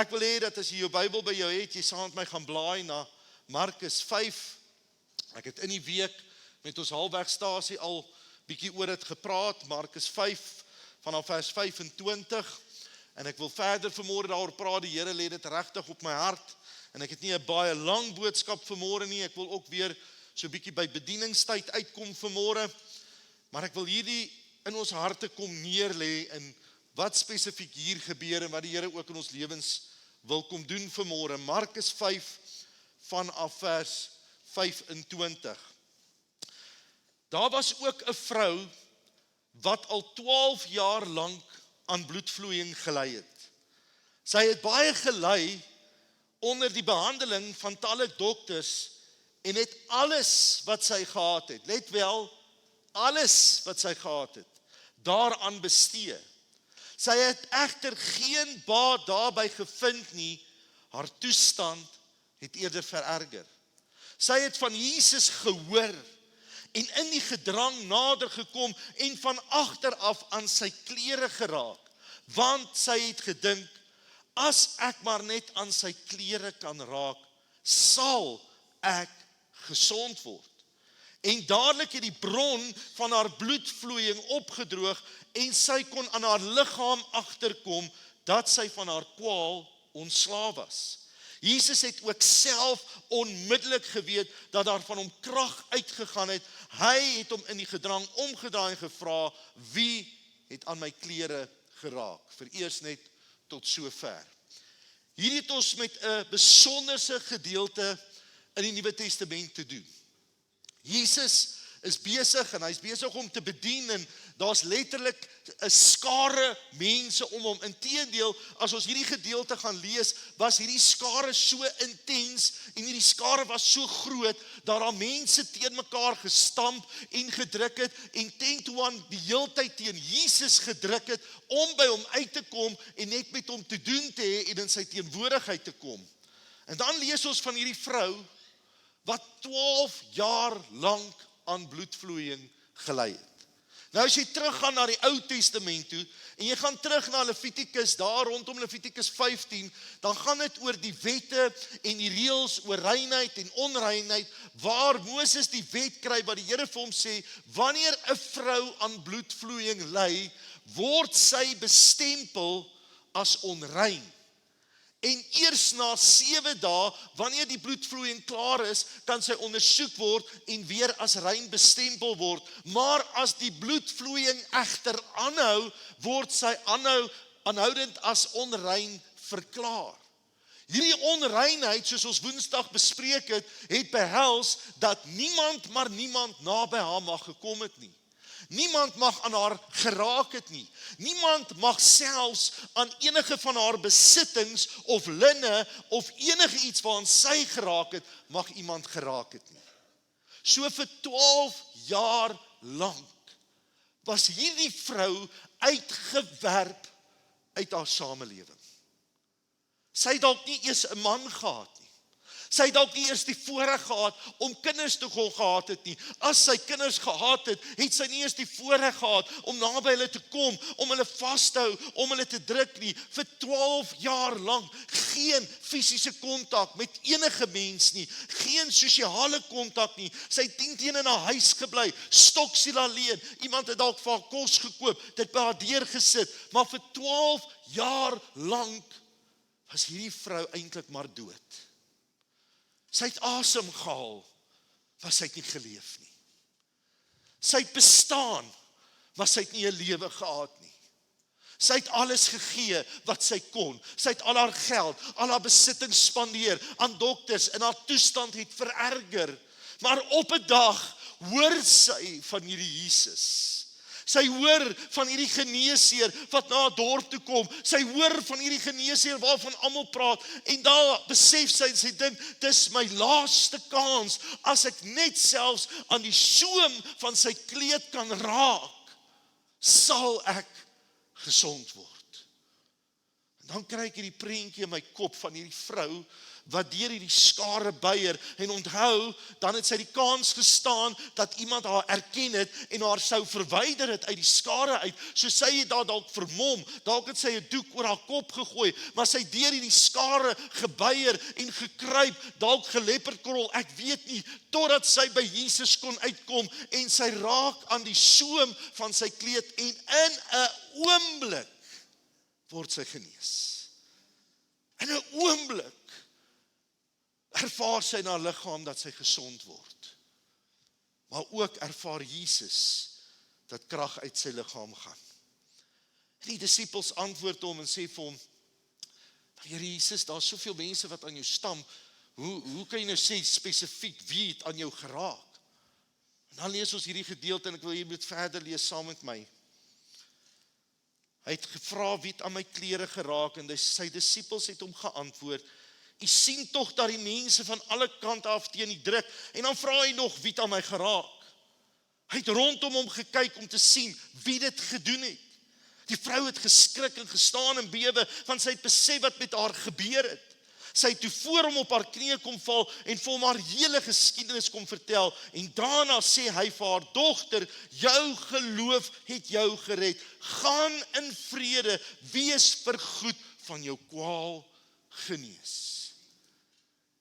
Ek wil hê dat as jy jou Bybel by jou het, jy saam met my gaan blaai na Markus 5. Ek het in die week met ons halfwegstasie al bietjie oor dit gepraat, Markus 5 vanaf vers 25. En ek wil verder vanmôre daaroor praat. Die Here lê dit regtig op my hart. En ek het nie 'n baie lang boodskap vanmôre nie. Ek wil ook weer so bietjie by bedieningstyd uitkom vanmôre. Maar ek wil hierdie in ons harte kom neerlê in wat spesifiek hier gebeur en wat die Here ook in ons lewens wil kom doen vanmôre. Markus 5 vanaf vers 25. Daar was ook 'n vrou wat al 12 jaar lank aan bloedvloeiing gely het. Sy het baie gely onder die behandeling van talle dokters en het alles wat sy gehad het, let wel, alles wat sy gehad het, daaraan bestee. Sy het egter geen baat daarby gevind nie, haar toestand het eerder vererger. Sy het van Jesus gehoor en in die gedrang nader gekom en van agter af aan sy klere geraak, want sy het gedink, as ek maar net aan sy klere kan raak, sal ek gesond word. En dadelik het die bron van haar bloedvloeiing opgedroog en sy kon aan haar liggaam agterkom dat sy van haar kwaal ontslae was. Jesus het ook self onmiddellik geweet dat daar van hom krag uitgegaan het. Hy het hom in die gedrang omgedraai en gevra, wie het aan my klere geraak? Vereers net tot sover. Hier het ons met 'n besonderse gedeelte in die Nuwe Testament te doen. Jesus is besig en hy's besig om te bedien en daar's letterlik 'n skare mense om hom. Inteendeel, as ons hierdie gedeelte gaan lees, was hierdie skare so intens en hierdie skare was so groot dat daar mense teen mekaar gestamp en gedruk het en ten toe aan die heeltyd teen Jesus gedruk het om by hom uit te kom en net met hom te doen te hê en in sy teenwoordigheid te kom. En dan lees ons van hierdie vrou wat 12 jaar lank aan bloedvloeiing gely het. Nou as jy teruggaan na die Ou Testament toe, en jy gaan terug na Levitikus, daar rondom Levitikus 15, dan gaan dit oor die wette en die reëls oor reinheid en onreinheid, waar Moses die wet kry, wat die Here vir hom sê, wanneer 'n vrou aan bloedvloeiing ly, word sy bestempel as onrein. En eers na 7 dae, wanneer die bloedvloeiing klaar is, kan sy ondersoek word en weer as rein bestempel word. Maar as die bloedvloeiing egter aanhou, word sy aanhoudend as onrein verklaar. Hierdie onreinheid, soos ons Woensdag bespreek het, het behels dat niemand naby haar mag gekom het nie. Niemand mag aan haar geraak het nie. Niemand mag selfs aan enige van haar besittings of linne of enige iets waaraan sy geraak het, mag iemand geraak het nie. So vir 12 jaar lank was hierdie vrou uitgewerp uit haar samelewing. Sy het dalk nie eers 'n man gehad nie. Sy het dalk nie eers die voorreg gehad om kinders te kon gehad het nie. As sy kinders gehad het, het sy nie eers die voorreg gehad om naby hulle te kom, om hulle vas te hou, om hulle te druk nie. Vir 12 jaar lank geen fisiese kontak met enige mens nie, geen sosiale kontak nie. Sy het teen in haar huis gebly, stoksiel alleen. Iemand het dalk vir haar kos gekoop, dit by haar deur gesit, maar vir 12 jaar lank was hierdie vrou eintlik maar dood. Sy het asem gehaal, maar sy het nie geleef nie. Sy het bestaan, maar sy het nie 'n lewe gehad nie. Sy het alles gegee wat sy kon. Sy het al haar geld, al haar besittings spandeer aan dokters en haar toestand het vererger. Maar op 'n dag hoor sy van hierdie Jesus. Sy hoor van hierdie geneesheer wat na 'n dorp toe kom. Sy hoor van hierdie geneesheer waarvan almal praat. En daar besef sy dink, dis my laaste kans. As ek net selfs aan die soem van sy kleed kan raak, sal ek gesond word. En Dan kry ek hierdie prentjie in my kop van hierdie vrou wat deur hierdie skare buier, en onthou, dan het sy die kans gestaan dat iemand haar erken het en haar sou verwyder het uit die skare uit. So sy het daar dalk vermom, dalk het sy 'n doek oor haar kop gegooi, maar sy het deur hierdie skare gebuier en gekruip, dalk gelepperkrol, ek weet nie, totdat sy by Jesus kon uitkom en sy raak aan die soem van sy kleed en in 'n oomblik word sy genees. In 'n oomblik ervaar sy in haar liggaam dat sy gesond word. Maar ook ervaar Jesus dat krag uit sy liggaam gaan. En die disippels antwoord hom en sê vir hom, Here Jesus, daar's soveel mense wat aan jou stam, hoe kan jy nou sê spesifiek wie het aan jou geraak? En dan lees ons hierdie gedeelte en ek wil jy moet verder lees saam met my. Hy het gevra wie het aan my klere geraak en sy disippels het hom geantwoord, U sien tog dat die mense van alle kante af teen U druk en dan vra hy nog wie het aan my geraak. Hy het rondom hom gekyk om te sien wie dit gedoen het. Die vrou het geskrik en gestaan en bewe want sy het besef wat met haar gebeur het. Sy het toe voor hom op haar knieë kom val en vir hom haar hele geskiedenis kom vertel en daarna sê hy vir haar, dogter, jou geloof het jou gered. Gaan in vrede, wees vergoed van jou kwaal genees.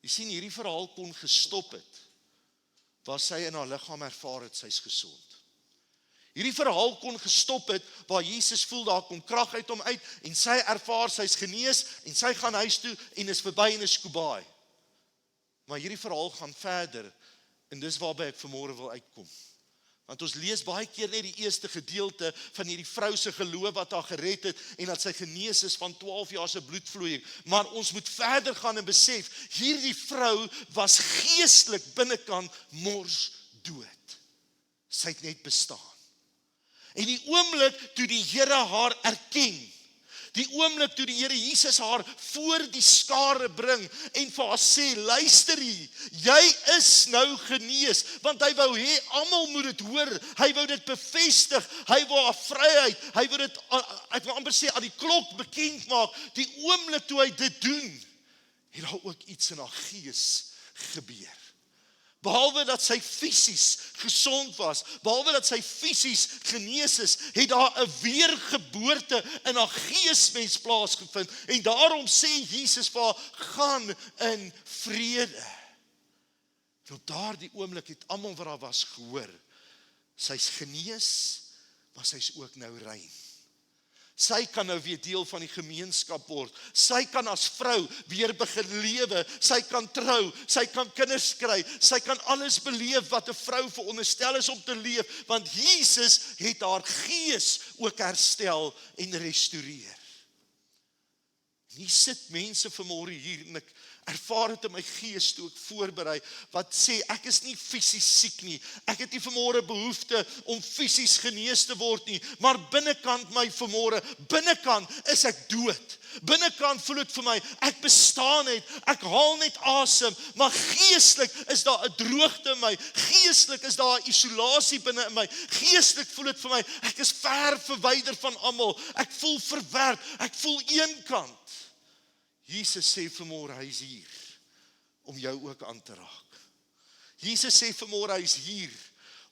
Jy sien, hierdie verhaal kon gestop het, waar sy in haar liggaam ervaar het, sy is gesond. Hierdie verhaal kon gestop het, waar Jesus voel, daar kom krag uit hom uit, en sy ervaar, sy is genees, en sy gaan huis toe, en is verby en is kobaai. Maar hierdie verhaal gaan verder, en dis waarby ek vanmôre wil uitkom. Want ons lees baie keer net die eerste gedeelte van hierdie vrou se geloof wat haar gered het en dat sy genees is van 12 jaar se bloedvloeiing. Maar ons moet verder gaan en besef, hierdie vrou was geestelik binnekant mors dood. Sy het net bestaan. En die oomblik toe die Here haar erken, die oomblik toe die Here Jesus haar voor die skare bring en vir haar sê, luister hier, jy is nou genees, want hy wou hê, almal moet dit hoor, hy wou dit bevestig, hy wou haar vryheid, hy wou dit, ek wil amper sê, aan die klok bekend maak, die oomblik toe hy dit doen, het daar ook iets in haar gees gebeur. Behalwe dat sy fisies gesond was, behalwe dat sy fisies genees is, het daar 'n weergeboorte in haar geesmens plaasgevind. En daarom sê Jesus vir haar, gaan in vrede. En op daardie oomblik het almal wat daar was gehoor, sy's genees, maar sy's ook nou rein. Sy kan nou weer deel van die gemeenskap word. Sy kan as vrou weer begin lewe. Sy kan trou, sy kan kinders kry. Sy kan alles beleef wat 'n vrou veronderstel is om te leef, want Jesus het haar gees ook herstel en restoreer. Hier sit mense vanmôre hier en ek ervaar dit in my gees toe ek voorberei, wat sê, ek is nie fisies siek nie, ek het nie vanmôre behoefte om fisies genees te word nie, maar binnekant my vanmôre, binnekant is ek dood, binnekant voel dit vir my, ek bestaan net, ek haal net asem, maar geestelik is daar 'n droogte in my, geestelik is daar 'n isolasie binne in my, geestelik voel dit vir my, ek is ver verwyder van almal, ek voel verwerp, ek voel eenkant. Jesus sê vanmôre, hy is hier om jou ook aan te raak. Jesus sê vanmôre, hy is hier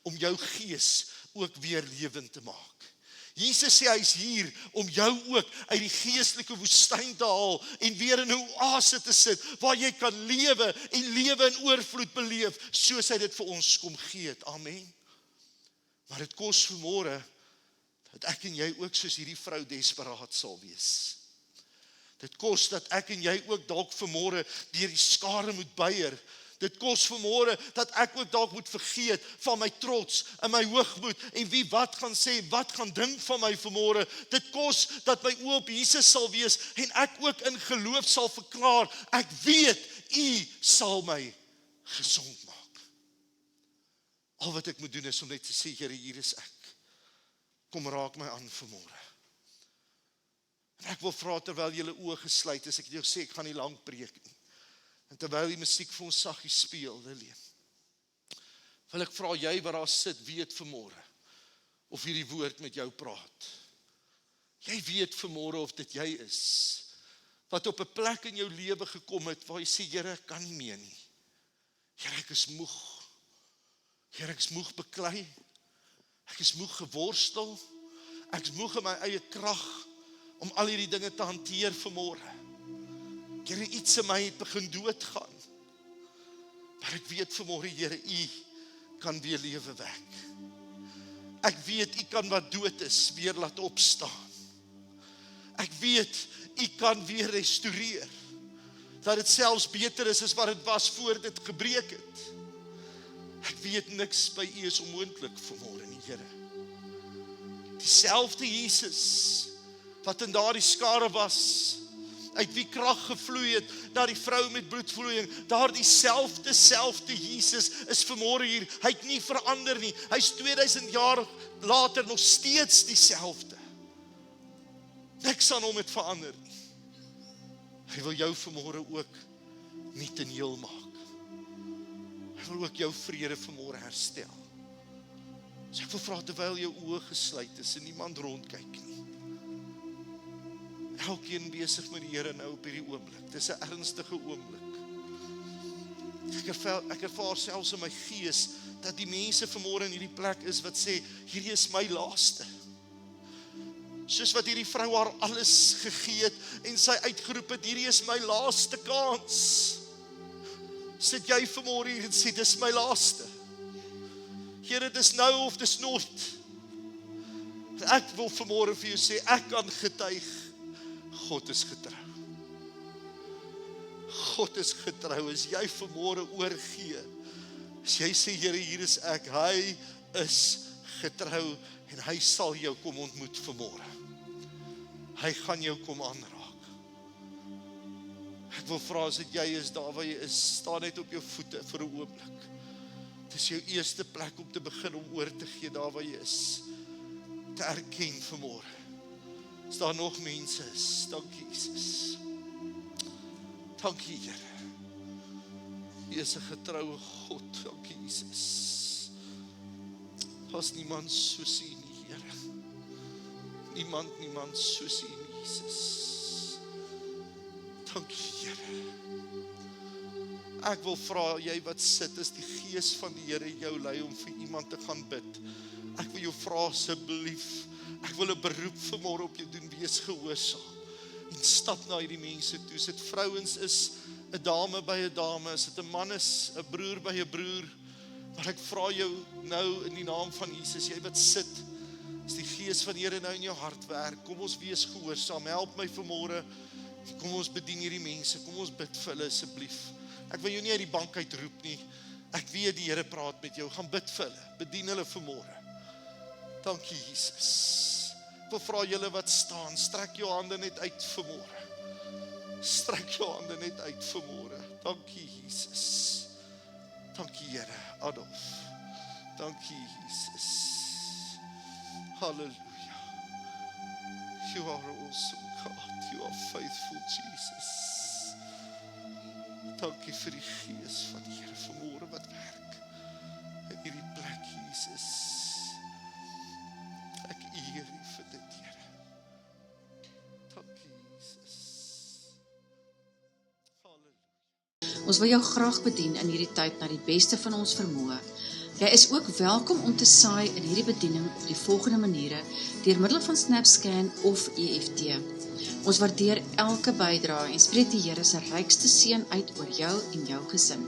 om jou gees ook weer lewend te maak. Jesus sê, hy is hier om jou ook uit die geestelike woestyn te haal en weer in 'n oase te sit, waar jy kan lewe en lewe in oorvloed beleef, soos hy dit vir ons kom gee het. Amen. Maar dit kos vanmôre, dat ek en jy ook soos hierdie vrou desperaat sal wees. Dit kos dat ek en jy ook dalk vanmôre deur die skare moet buier. Dit kos vanmôre dat ek ook dalk moet vergeet van my trots en my hoogmoed en wie wat gaan sê, wat gaan dink van my vanmôre. Dit kos dat my oë op Jesus sal wees en ek ook in geloof sal verklaar, ek weet U sal my gesond maak. Al wat ek moet doen is om net te sê, Here, hier is ek. Kom raak my aan vanmôre. En ek wil vra terwyl julle oë gesluit is, ek het jou gesê ek gaan nie lank preek nie. En terwyl die musiek vir ons saggies speel, Lilian, wil ek vra jy wat daar sit, weet vanmôre of hierdie woord met jou praat. Jy weet vanmôre of dit jy is wat op 'n plek in jou lewe gekom het, waar jy sê, Here, ek kan nie meer nie. Here, ek is moeg. Here, ek is moeg beklei. Ek is moeg geworstel. Ek is moeg in my eie krag om al hierdie dinge te hanteer vanmôre. Here, iets in my het begin doodgaan. Maar ek weet vanmôre, Here, U kan weer lewe wek. Ek weet, U kan wat dood is, weer laat opstaan. Ek weet, U kan weer restoreer. Dat dit selfs beter is as wat dit was voor dit gebreek het. Ek weet, niks by U is onmoontlik vanmôre nie, Here. Dieselfde Jesus, wat in daardie skare was, uit wie krag gevloei het, na die vrou met bloedvloeiing, daardie selfde Jesus is vanmôre hier, hy het nie verander nie, hy is 2000 jaar later nog steeds dieselfde. Niks aan hom het verander nie. Hy wil jou vanmôre ook nuut en heel maak. Hy wil ook jou vrede vanmôre herstel. So ek wil vra, terwyl jou oë gesluit is en niemand rondkyk nie. Elkeen besig met die Here nou op hierdie oomblik. Dis 'n ernstige oomblik. Ek ervaar selfs in my gees dat die mense vanmôre in hierdie plek is wat sê, hierdie is my laaste. Soos wat hierdie vrou haar alles gegee het en sy uitgeroep het, hierdie is my laaste kans. Sit jy vanmôre hier en sê, dis my laaste. Here, dis nou of dis nooit. Ek wil vanmôre vir jou sê, ek kan getuig, God is getrou. God is getrou, as jy vanmôre oorgee, as jy sê, Here, hier is ek, hy is getrou, en hy sal jou kom ontmoet vanmôre. Hy gaan jou kom aanraak. Ek wil vra, as dit jy is, daar waar jy is, sta net op jou voete vir 'n oomblik. Dit is jou eerste plek om te begin om oor te gee, daar waar jy is, te erken vanmôre. As daar nog mense is, dankie Jesus. Dankie Here. U is 'n getroue God, dankie Jesus. Daar's niemand soos U nie, Here. Niemand soos U nie, Jesus. Dankie Here. Ek wil vra, jy wat sit, as die Gees van die Here jou lei om vir iemand te gaan bid. Ek wil jou vra asseblief, ek wil 'n beroep vanmôre op jou doen, wees gehoorsaam. En stap na hierdie mense toe. As dit vrouens is, 'n dame by 'n dame, as dit 'n man is, 'n broer by 'n broer. Maar ek vra jou nou in die naam van Jesus, jy wat sit, as die Gees van die Here nou in jou hart werk, kom ons wees gehoorsaam. Help my vanmôre. Kom ons bedien hierdie mense. Kom ons bid vir hulle asseblief. Ek wil jou nie uit die bank uitroep nie. Ek weet die Here praat met jou. Gaan bid vir hulle. Bedien hulle vanmôre. Dankie Jesus. Ek wil vra julle wat staan, strek jou hande net uit vanmôre. Strek jou hande net uit vanmôre. Dankie Jesus. Dankie Here. Adolf. Dankie Jesus. Hallelujah. You are awesome God. You are faithful Jesus. Dankie vir die Gees van die Here vanmôre wat werk in hierdie plek, Jesus. Ek eer U vir dit, Here. Dankie Jesus. Halleluja. Ons wil jou graag bedien in hierdie tyd na die beste van ons vermoë. Jy is ook welkom om te saai in hierdie bediening op die volgende maniere, deur middel van SnapScan of EFT. Ons waardeer elke bydrae en spreek die Here se rykste seën uit oor jou en jou gesin.